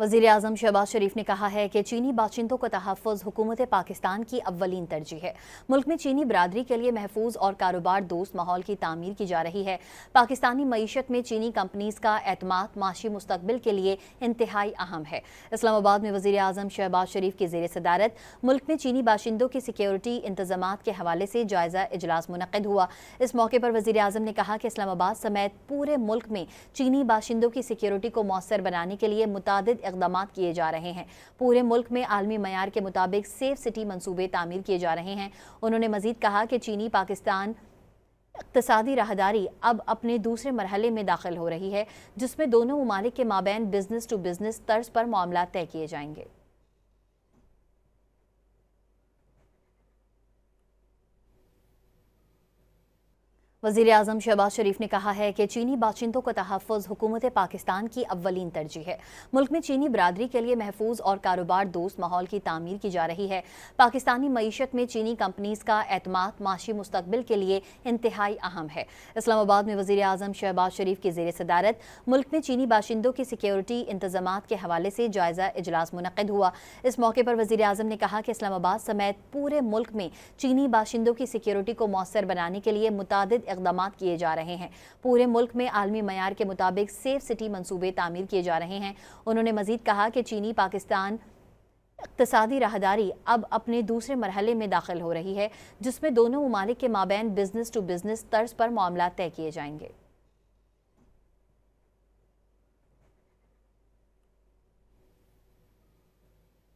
वज़ीर-ए-आज़म शहबाज शरीफ ने कहा है कि चीनी बाशिंदों का तहफ़्फ़ुज़ हुकूमत पाकिस्तान की अव्वलीन तरजीह है। मुल्क में चीनी बरादरी के लिए महफूज और कारोबार दोस्त माहौल की तामीर की जा रही है। पाकिस्तानी मईशत में चीनी कंपनीज का एतमाद माशी मुस्तकबिल के लिए इंतहाई अहम है। इस्लामाबाद में वज़ीर-ए-आज़म शहबाज शरीफ की ज़ेर सदारत मुल्क में चीनी बाशिंदों की सिक्योरिटी इंतज़ामात के हवाले से जायज़ा इजलास मुनक़्क़िद हुआ। इस मौके पर वज़ीर-ए-आज़म ने कहा कि इस्लामाबाद समेत पूरे मुल्क में चीनी बाशिंदों की सिक्योरिटी को मौसर बनाने के लिए मुतादिद इक़दामात किए जा रहे हैं। पूरे मुल्क में आलमी मयार के मुताबिक सेफ सिटी मंसूबे तामीर किए जा रहे हैं। उन्होंने मजीद कहा कि चीनी पाकिस्तान इक़्तिसादी राहदारी अब अपने दूसरे मरहले में दाखिल हो रही है, जिसमें दोनों ममालिक के माबैन बिजनेस टू बिजनेस तर्ज पर मामला तय किए जाएंगे। वज़ीर-ए-आज़म शहबाज शरीफ ने कहा है कि चीनी बाशिंदों का तहफ़्फ़ुज़ हुकूमत पाकिस्तान की अव्वलीन तरजीह है। मुल्क में चीनी बरादरी के लिए महफूज और कारोबार दोस्त माहौल की तामीर की जा रही है। पाकिस्तानी मईशत में चीनी कंपनीज का एतमाद माशी मुस्तकबिल के लिए इंतहाई अहम है। इस्लामाबाद में वज़ीर-ए-आज़म शहबाज शरीफ की ज़ेर सदारत मुल्क में चीनी बाशिंदों की सिक्योरिटी इंतज़ामात के हवाले से जायज़ा इजलास मुनक़्क़िद हुआ। इस मौके पर वज़ीर-ए-आज़म ने कहा कि इस्लामाबाद समेत पूरे मुल्क में चीनी बाशिंदों की सिक्योरिटी को मौसर बनाने के लिए मुतादिद इक़दामात किए जा रहे हैं। पूरे मुल्क में आलमी मयार के मुताबिक सेफ सिटी मंसूबे तामीर किए जा रहे हैं। उन्होंने मजीद कहा कि चीनी पाकिस्तान इक़्तिसादी राहदारी अब अपने दूसरे मरहले में दाखिल हो रही है, जिसमें दोनों ममालिक के माबैन बिजनेस टू बिजनेस तर्ज पर मामला तय किए जाएंगे।